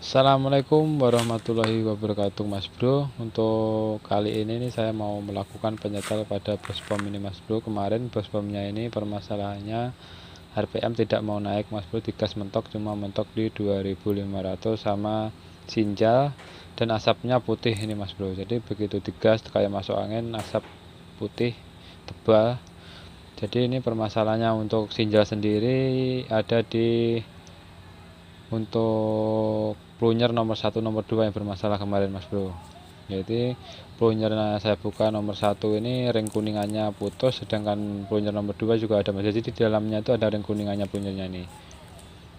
Assalamualaikum warahmatullahi wabarakatuh Mas Bro. Untuk kali ini nih saya mau melakukan penyetel pada bospom ini Mas Bro. Kemarin bospomnya ini permasalahannya RPM tidak mau naik Mas Bro, digas mentok cuma mentok di 2500 sama sinjal, dan asapnya putih ini Mas Bro. Jadi begitu digas kayak masuk angin, asap putih tebal. Jadi ini permasalahannya. Untuk sinjal sendiri ada di untuk plunyer nomor 1 nomor 2 yang bermasalah kemarin Mas Bro. Jadi plunyernya saya buka nomor 1 ini ring kuningannya putus, sedangkan plunyer nomor 2 juga ada Mas. Jadi di dalamnya itu ada ring kuningannya plunyernya nih.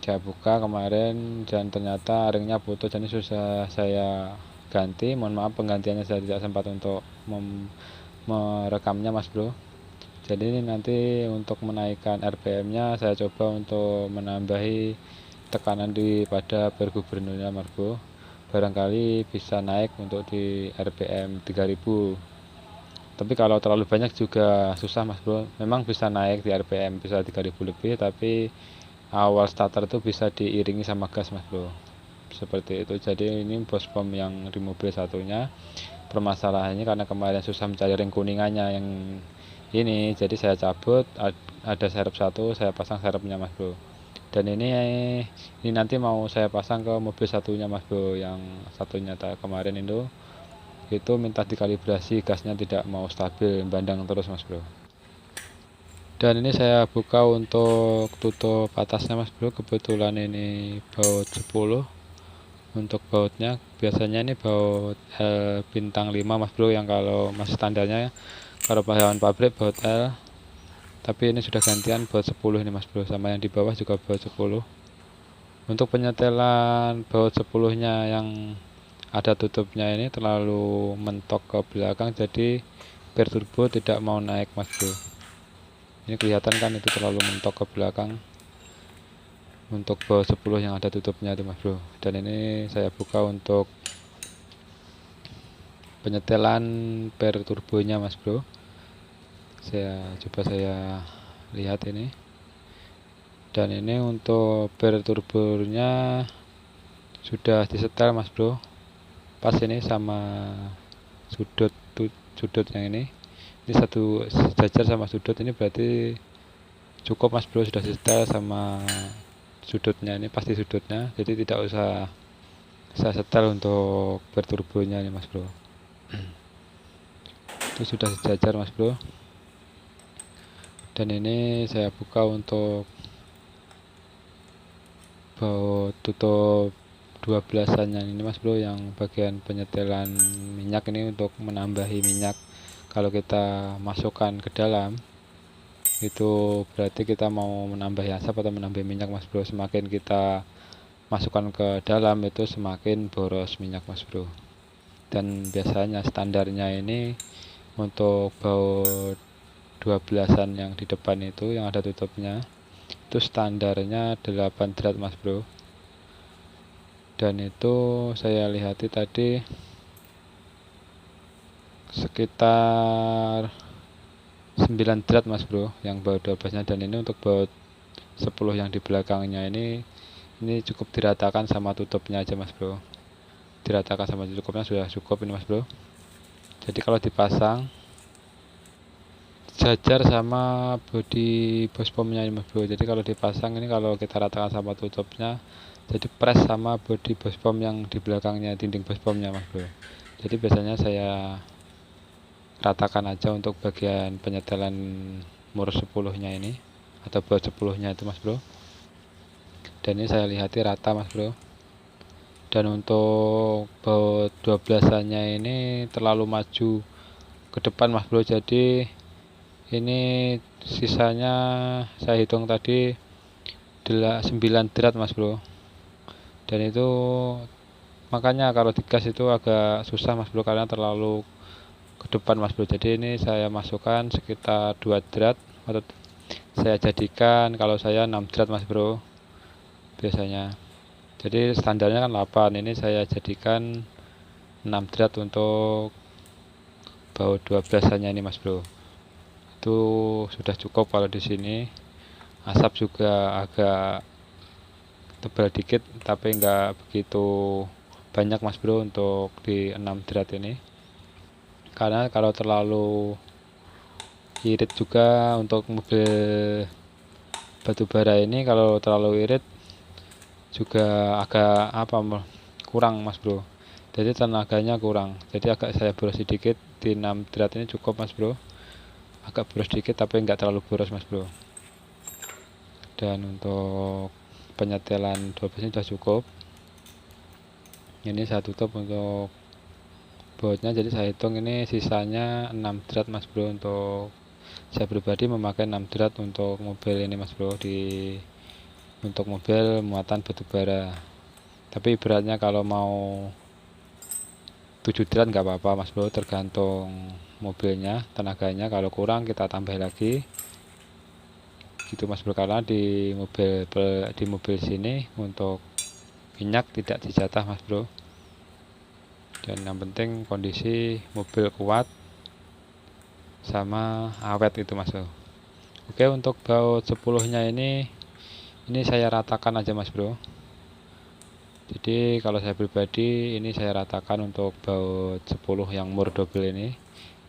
Saya buka kemarin dan ternyata ringnya putus, jadi susah saya ganti. Mohon maaf penggantiannya saya tidak sempat untuk merekamnya Mas Bro. Jadi ini nanti untuk menaikkan RPM-nya saya coba untuk menambahi tekanan pada per gubernurnya Mas Bro. Barangkali bisa naik untuk di RPM 3000. Tapi kalau terlalu banyak juga susah Mas Bro. Memang bisa naik di RPM bisa 3000 lebih, tapi awal starter itu bisa diiringi sama gas Mas Bro. Seperti itu. Jadi ini bospom yang di mobil satunya. Permasalahannya karena kemarin susah mencari ring kuningannya yang ini, jadi saya cabut, ada serep satu, saya pasang serepnya Mas Bro. Dan ini nanti mau saya pasang ke mobil satunya Mas Bro, yang satunya kemarin itu minta dikalibrasi, gasnya tidak mau stabil, bandang terus Mas Bro. Dan ini saya buka untuk tutup atasnya Mas Bro, kebetulan ini baut 10. Untuk bautnya biasanya ini baut L bintang 5 Mas Bro, yang kalau masih standarnya kalau pasangan pabrik baut L, tapi ini sudah gantian baut 10 ini Mas Bro, sama yang di bawah juga baut 10. Untuk penyetelan baut 10 nya yang ada tutupnya ini terlalu mentok ke belakang, jadi per turbo tidak mau naik Mas Bro. Ini kelihatan kan, itu terlalu mentok ke belakang untuk baut 10 yang ada tutupnya itu Mas Bro. Dan ini saya buka untuk penyetelan per turbonya Mas Bro. Saya lihat ini. Dan ini untuk per turbonya sudah disetel Mas Bro. Pas ini sama sudut yang ini satu sejajar sama sudut, ini berarti cukup Mas Bro, sudah disetel sama sudutnya, ini pasti sudutnya, jadi tidak usah saya setel untuk per turbonya nih Mas Bro. Itu sudah sejajar Mas Bro. Dan ini saya buka untuk baut tutup 12-annya ini Mas Bro, yang bagian penyetelan minyak ini untuk menambahi minyak. Kalau kita masukkan ke dalam itu berarti kita mau menambah asap atau menambah minyak Mas Bro. Semakin kita masukkan ke dalam itu semakin boros minyak Mas Bro. Dan biasanya standarnya ini untuk baut 12-an yang di depan itu yang ada tutupnya itu standarnya 8 drat Mas Bro. Dan itu saya lihat tadi sekitar 9 drat Mas Bro yang baut 12 nya. Dan ini untuk baut 10 yang di belakangnya ini cukup diratakan sama tutupnya aja Mas Bro. Diratakan sama tutupnya sudah cukup ini Mas Bro. Jadi kalau dipasang jajar sama bodi bospomnya ini Mas Bro. Jadi kalau dipasang ini, kalau kita ratakan sama tutupnya, jadi press sama bodi bospom yang di belakangnya, dinding bospomnya Mas Bro. Jadi biasanya saya ratakan aja untuk bagian penyetelan mur 10 nya ini atau baut 10 nya itu Mas Bro. Dan ini saya lihati rata Mas Bro. Dan untuk baut 12 nya ini terlalu maju ke depan Mas Bro, jadi ini sisanya saya hitung tadi 9 drat Mas Bro. Dan itu makanya kalau digas itu agak susah Mas Bro, karena terlalu ke depan Mas Bro. Jadi ini saya masukkan sekitar 2 drat, atau saya jadikan kalau saya 6 drat Mas Bro biasanya. Jadi standarnya kan 8, ini saya jadikan 6 drat untuk baut 12 nya ini Mas Bro. Itu sudah cukup. Kalau di sini asap juga agak tebal dikit tapi enggak begitu banyak Mas Bro untuk di 6 drat ini, karena kalau terlalu irit juga untuk mobil batubara ini, kalau terlalu irit juga agak kurang Mas Bro, jadi tenaganya kurang, jadi agak saya boros sedikit di 6 drat ini cukup Mas Bro, agak boros dikit tapi enggak terlalu boros Mas Bro. Dan untuk penyetelan 12 ini sudah cukup. Ini saya tutup untuk bautnya, jadi saya hitung ini sisanya 6 drat Mas Bro. Untuk saya pribadi memakai 6 drat untuk mobil ini Mas Bro, untuk mobil muatan batubara. Tapi ibaratnya kalau mau 7 drat nggak apa-apa Mas Bro, tergantung mobilnya, tenaganya. Kalau kurang kita tambah lagi gitu Mas Bro, karena di mobil sini untuk minyak tidak dijatah Mas Bro. Dan yang penting kondisi mobil kuat sama awet itu Mas Bro. Oke, untuk baut 10 nya ini saya ratakan aja Mas Bro. Jadi kalau saya pribadi ini saya ratakan untuk baut 10 yang mur double ini.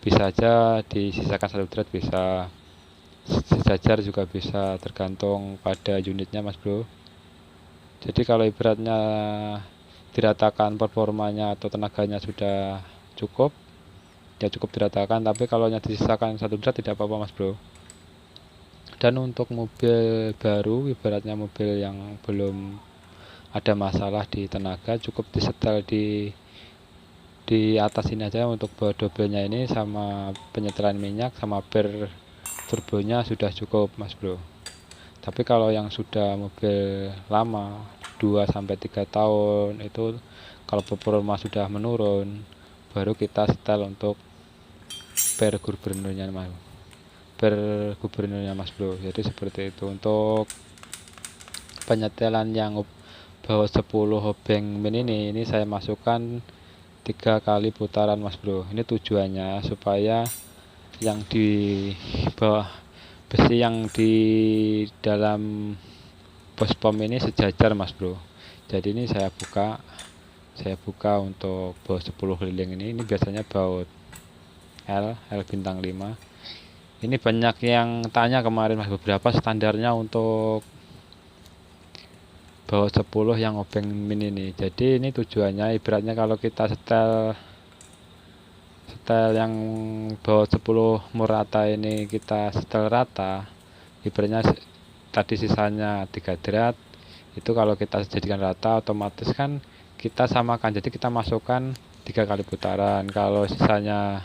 Bisa aja disisakan 1 drat, bisa sejajar juga bisa, tergantung pada unitnya Mas Bro. Jadi kalau ibaratnya diratakan performanya atau tenaganya sudah cukup, ya cukup diratakan, tapi kalau disisakan 1 drat tidak apa-apa Mas Bro. Dan untuk mobil baru, ibaratnya mobil yang belum ada masalah di tenaga, cukup disetel di atas ini aja untuk baut double-nya ini, sama penyetelan minyak sama per turbonya sudah cukup Mas Bro. Tapi kalau yang sudah mobil lama 2-3 tahun itu, kalau performa sudah menurun, baru kita setel untuk per gubernurnya Mas Bro. Jadi seperti itu. Untuk penyetelan yang baut 10 obeng min ini saya masukkan 3 kali putaran Mas Bro. Ini tujuannya supaya yang di bawah besi yang di dalam pos pom ini sejajar Mas Bro. Jadi ini saya buka untuk baut 10 keliling ini biasanya baut L bintang 5. Ini banyak yang tanya kemarin Mas, beberapa standarnya untuk baut 10 yang obeng min ini. Jadi ini tujuannya ibaratnya kalau kita setel yang baut 10 mur rata ini, kita setel rata, ibaratnya tadi sisanya 3 drat, itu kalau kita jadikan rata otomatis kan kita samakan, jadi kita masukkan 3 kali putaran. Kalau sisanya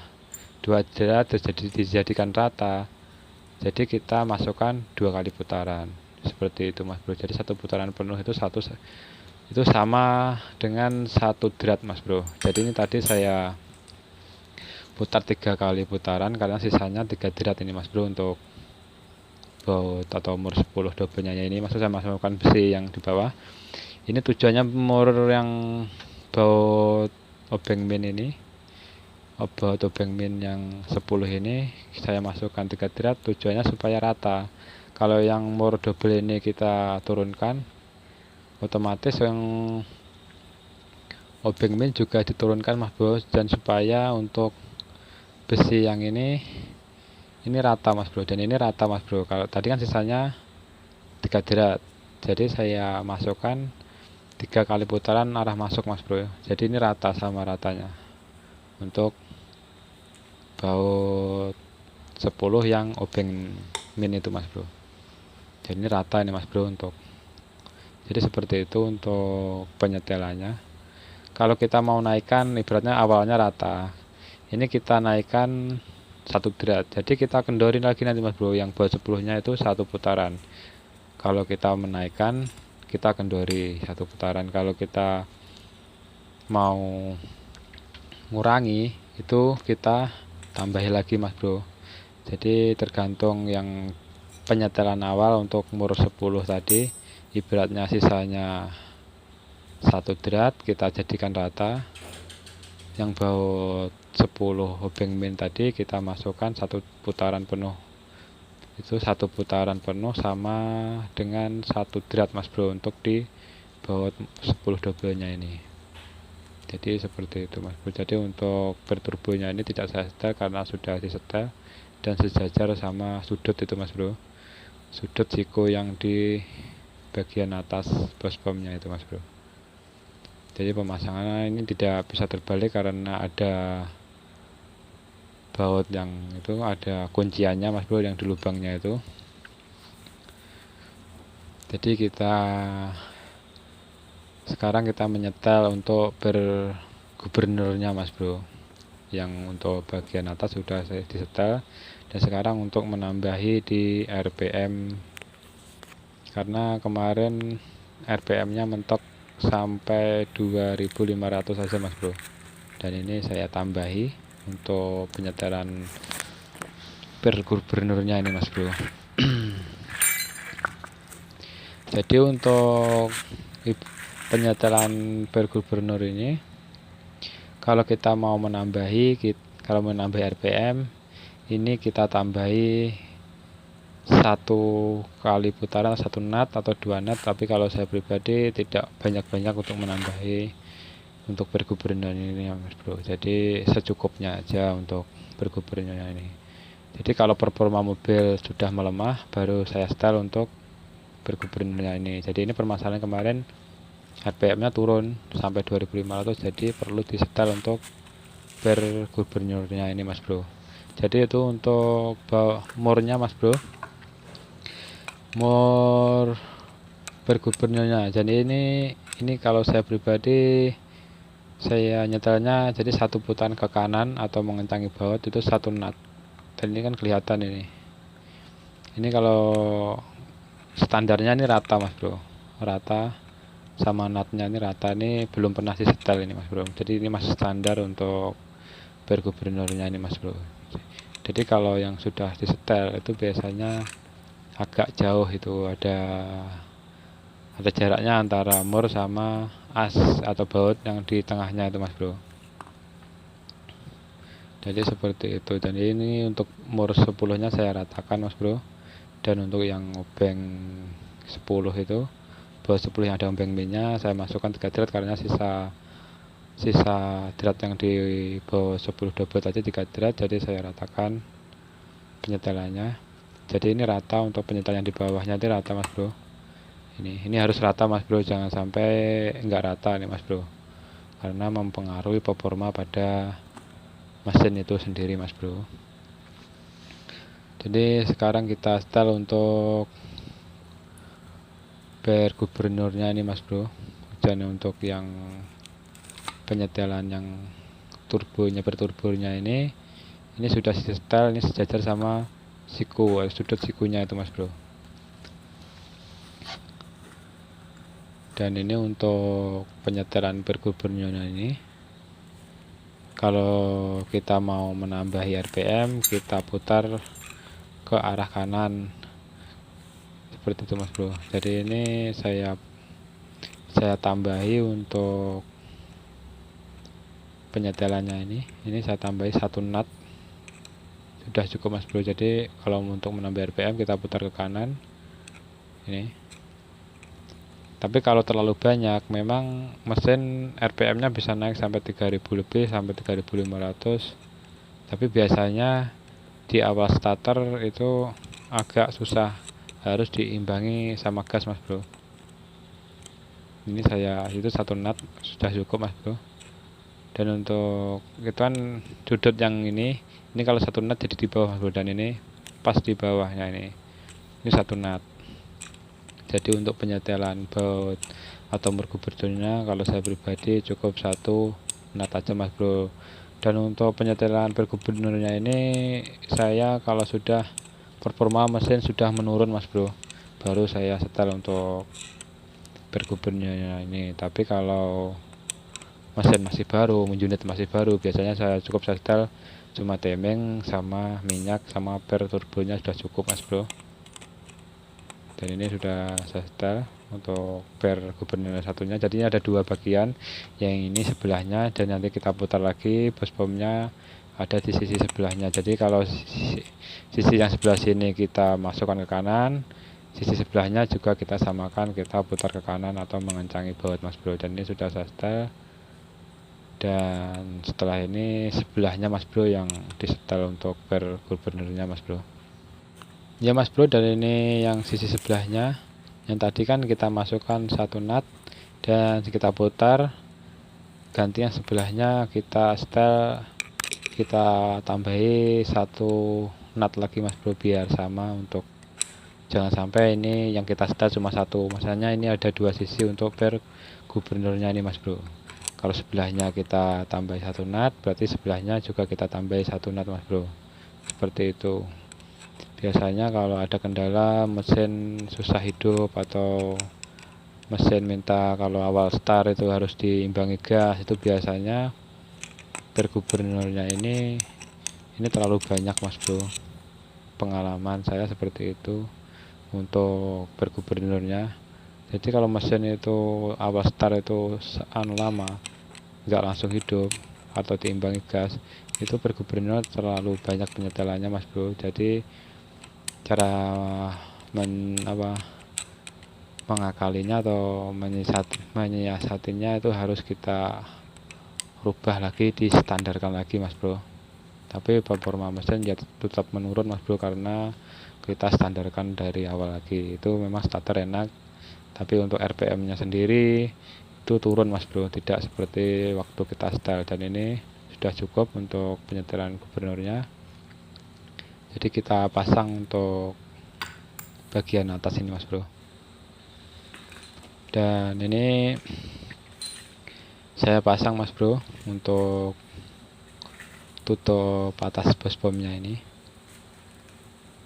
2 drat terus dijadikan rata, jadi kita masukkan 2 kali putaran, seperti itu Mas Bro. Jadi 1 putaran penuh itu sama dengan 1 drat Mas Bro. Jadi ini tadi saya putar 3 kali putaran karena sisanya 3 drat ini Mas Bro, untuk baut atau mur 10 double-nya ini. Maksud saya masukkan besi yang di bawah ini, tujuannya mur yang baut obeng min ini, baut obeng min yang 10 ini saya masukkan 3 drat, tujuannya supaya rata. Kalau yang mur double ini kita turunkan, otomatis yang obeng min juga diturunkan Mas Bro, dan supaya untuk besi yang ini rata Mas Bro, dan ini rata Mas Bro. Kalau tadi kan sisanya 3 drat, jadi saya masukkan 3 kali putaran arah masuk Mas Bro. Jadi ini rata sama ratanya untuk baut 10 yang obeng min itu Mas Bro. Jadi ini rata ini Mas Bro jadi seperti itu untuk penyetelannya. Kalau kita mau naikkan, ibaratnya awalnya rata, ini kita naikkan 1 drat, jadi kita kendorin lagi nanti Mas Bro, yang baut 10 nya itu 1 putaran. Kalau kita menaikkan, kita kendori 1 putaran. Kalau kita mau ngurangi, itu kita tambahin lagi Mas Bro. Jadi tergantung yang penyetelan awal untuk mur 10 tadi, ibaratnya sisanya 1 drat kita jadikan rata. Yang baut 10 obeng min tadi kita masukkan 1 putaran penuh, itu 1 putaran penuh sama dengan 1 drat Mas Bro, untuk di baut 10 double-nya ini. Jadi seperti itu Mas Bro. Jadi untuk per turbonya ini tidak saya setel karena sudah disetel dan sejajar sama sudut itu Mas Bro. Sudut siku yang di bagian atas bospomnya itu Mas Bro. Jadi pemasangannya ini tidak bisa terbalik karena ada baut yang itu, ada kunciannya Mas Bro yang di lubangnya itu. Jadi sekarang kita menyetel untuk bergubernurnya Mas Bro. Yang untuk bagian atas sudah saya disetel, dan sekarang untuk menambahi di RPM, karena kemarin RPM-nya mentok sampai 2500 saja Mas Bro. Dan ini saya tambahi untuk penyetelan bergubernurnya ini Mas Bro. Jadi untuk penyetelan bergubernur ini, kalau kita mau kalau menambah RPM ini kita tambahi 1 kali putaran, 1 nut atau 2 nut, tapi kalau saya pribadi tidak banyak-banyak untuk menambahi untuk bergubernur ini Mas Bro. Jadi secukupnya aja untuk bergubernurnya ini. Jadi kalau performa mobil sudah melemah baru saya setel untuk bergubernurnya ini. Jadi ini permasalahan kemarin RPM-nya turun sampai 2500, jadi perlu disetel untuk bergubernurnya ini Mas Bro. Jadi itu untuk murnya Mas Bro, mur bergubernurnya. Jadi ini kalau saya pribadi saya nyetelnya jadi 1 putaran ke kanan atau mengencangi baut itu 1 nut. Dan ini kan kelihatan ini. Ini kalau standarnya ini rata Mas Bro, rata sama nutnya ini rata, ini belum pernah disetel ini Mas Bro. Jadi ini masih standar untuk bergubernurnya ini Mas Bro. Jadi kalau yang sudah disetel itu biasanya agak jauh, itu ada jaraknya antara mur sama as atau baut yang di tengahnya itu Mas Bro. Jadi seperti itu. Dan ini untuk mur 10 nya saya ratakan Mas Bro. Dan untuk yang obeng 10 itu, baut 10 yang ada obeng minyak saya masukkan 3 drat karena sisa drat yang di bawah 10 double tadi 3 drat, jadi saya ratakan penyetelannya. Jadi ini rata untuk penyetelan di bawahnya, itu rata Mas Bro. Ini harus rata Mas Bro, jangan sampai enggak rata nih Mas Bro, karena mempengaruhi performa pada mesin itu sendiri Mas Bro. Jadi sekarang kita setel untuk bergubernurnya ini Mas Bro. Dan untuk yang penyetelan yang berturbonya ini sudah disetel, ini sejajar sama siku, sudut sikunya itu Mas Bro. Dan ini untuk penyetelan bergubernurnya ini, kalau kita mau menambahi RPM kita putar ke arah kanan seperti itu Mas Bro. Jadi ini saya tambahi untuk penyetelannya ini saya tambahi 1 nut sudah cukup Mas Bro. Jadi kalau untuk menambah RPM kita putar ke kanan ini. Tapi kalau terlalu banyak memang mesin RPM nya bisa naik sampai 3000 lebih, sampai 3500. Tapi biasanya di awal starter itu agak susah, harus diimbangi sama gas Mas Bro. Ini itu 1 nut sudah cukup Mas Bro. Dan untuk itu kan sudut yang ini kalau 1 nut jadi di bawah Mas Bro, dan ini pas di bawahnya ini 1 nut. Jadi untuk penyetelan baut atau bergubernurnya kalau saya pribadi cukup 1 nut aja Mas Bro. Dan untuk penyetelan bergubernurnya ini saya kalau sudah performa mesin sudah menurun Mas Bro, baru saya setel untuk bergubernurnya ini. Tapi kalau mesin masih baru, unit masih baru, biasanya saya setel cuma temeng sama minyak sama per turbonya sudah cukup Mas Bro. Dan ini sudah saya setel untuk per gubernur satunya. Jadinya ada 2 bagian, yang ini sebelahnya dan nanti kita putar lagi bospomnya ada di sisi sebelahnya. Jadi kalau sisi yang sebelah sini kita masukkan ke kanan, sisi sebelahnya juga kita samakan, kita putar ke kanan atau mengencangi baut Mas Bro. Dan ini sudah saya setel, dan setelah ini sebelahnya Mas Bro yang disetel untuk per gubernurnya Mas Bro. Ya Mas Bro, dan ini yang sisi sebelahnya, yang tadi kan kita masukkan 1 nut dan kita putar, ganti yang sebelahnya kita setel, kita tambahi 1 nut lagi Mas Bro, biar sama, untuk jangan sampai ini yang kita setel cuma 1, maksudnya ini ada 2 sisi untuk per gubernurnya ini Mas Bro. Kalau sebelahnya kita tambah 1 nut, berarti sebelahnya juga kita tambahi 1 nut Mas Bro, seperti itu. Biasanya kalau ada kendala mesin susah hidup atau mesin minta kalau awal start itu harus diimbangi gas, itu biasanya per gubernurnya ini terlalu banyak Mas Bro. Pengalaman saya seperti itu untuk per gubernurnya. Jadi kalau mesin itu awal start itu lama, nggak langsung hidup atau diimbangi gas, itu per gubernur terlalu banyak penyetelannya Mas Bro. Jadi cara mengakalinya atau menyiasatinya itu harus kita rubah lagi, distandarkan lagi Mas Bro. Tapi performa mesin ya tetap menurun Mas Bro, karena kita standarkan dari awal lagi. Itu memang starter enak, tapi untuk RPM nya sendiri itu turun Mas Bro, tidak seperti waktu kita setel. Dan ini sudah cukup untuk penyetelan gubernurnya. Jadi kita pasang untuk bagian atas ini Mas Bro. Dan ini saya pasang Mas Bro untuk tutup atas bospomnya ini.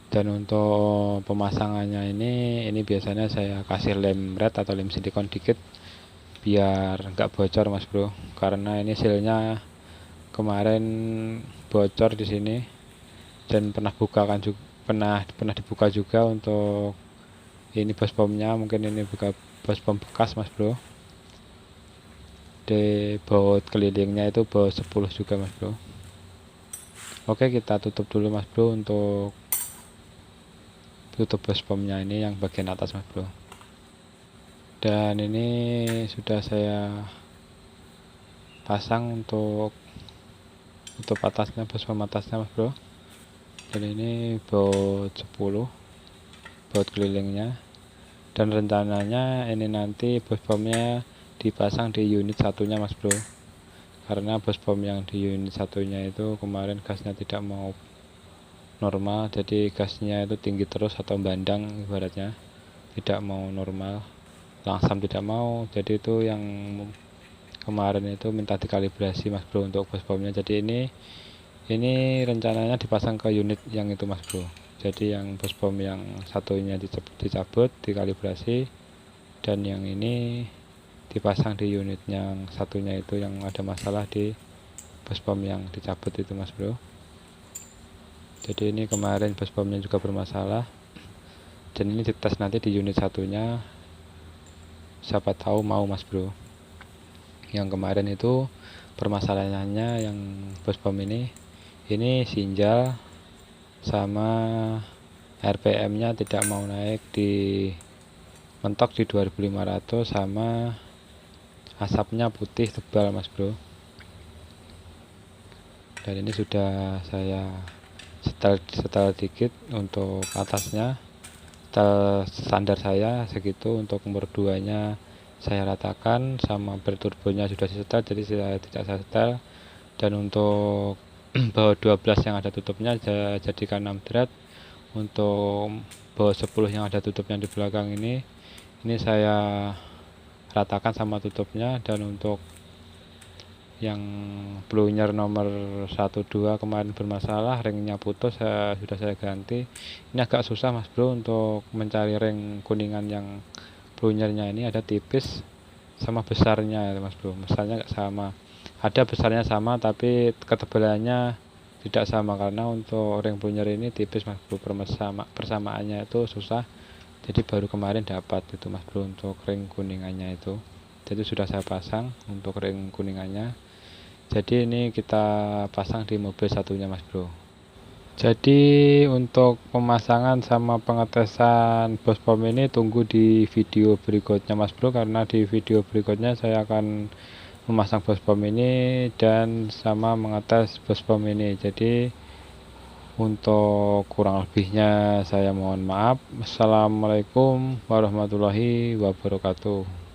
Dan untuk pemasangannya ini biasanya saya kasih lem red atau lem silikon dikit biar nggak bocor Mas Bro, karena ini sealnya kemarin bocor di sini dan pernah dibuka juga untuk ini bospomnya. Mungkin ini buka bospom bekas Mas Bro, di baut kelilingnya itu baut 10 juga Mas Bro. Oke, kita tutup dulu Mas Bro untuk tutup bospomnya ini yang bagian atas Mas Bro. Dan ini sudah saya pasang untuk tutup atasnya, bospom atasnya Mas Bro. Dan ini baut 10 baut kelilingnya, dan rencananya ini nanti bospomnya dipasang di unit satunya Mas Bro, karena bospom yang di unit satunya itu kemarin gasnya tidak mau normal, jadi gasnya itu tinggi terus atau bandang, ibaratnya tidak mau normal, langsam tidak mau. Jadi itu yang kemarin itu minta dikalibrasi Mas Bro untuk bospomnya. Jadi ini rencananya dipasang ke unit yang itu Mas Bro. Jadi yang bospom yang satunya dicabut, dikalibrasi, dan yang ini dipasang di unit yang satunya itu yang ada masalah di bospom yang dicabut itu Mas Bro. Jadi ini kemarin bospomnya juga bermasalah, dan ini dites nanti di unit satunya, siapa tahu mau Mas Bro. Yang kemarin itu permasalahannya yang bospom ini sinjal sama RPM nya tidak mau naik, di mentok di 2500, sama asapnya putih tebal Mas Bro. Dan ini sudah saya setel dikit untuk atasnya, setel standar saya segitu. Untuk nomor 2 nya saya ratakan, sama berturbonya sudah disetel, jadi saya tidak saya setel. Dan untuk baut 12 yang ada tutupnya saya jadikan 6 thread. Untuk baut 10 yang ada tutupnya di belakang ini saya ratakan sama tutupnya. Dan untuk yang plunger nomor 12 kemarin bermasalah, ringnya putus, sudah saya ganti. Ini agak susah Mas Bro untuk mencari ring kuningan yang plungernya ini, ada tipis sama besarnya Mas Bro. Besarnya nggak sama, ada besarnya sama tapi ketebalannya tidak sama, karena untuk ring plunyer ini tipis Mas Bro, persamaannya itu susah. Jadi baru kemarin dapat itu Mas Bro untuk ring kuningannya itu. Jadi sudah saya pasang untuk ring kuningannya. Jadi ini kita pasang di mobil satunya Mas Bro. Jadi untuk pemasangan sama pengetesan bospom ini tunggu di video berikutnya Mas Bro, karena di video berikutnya saya akan memasang bospom ini dan sama mengetes bospom ini. Jadi untuk kurang lebihnya saya mohon maaf. Assalamualaikum warahmatullahi wabarakatuh.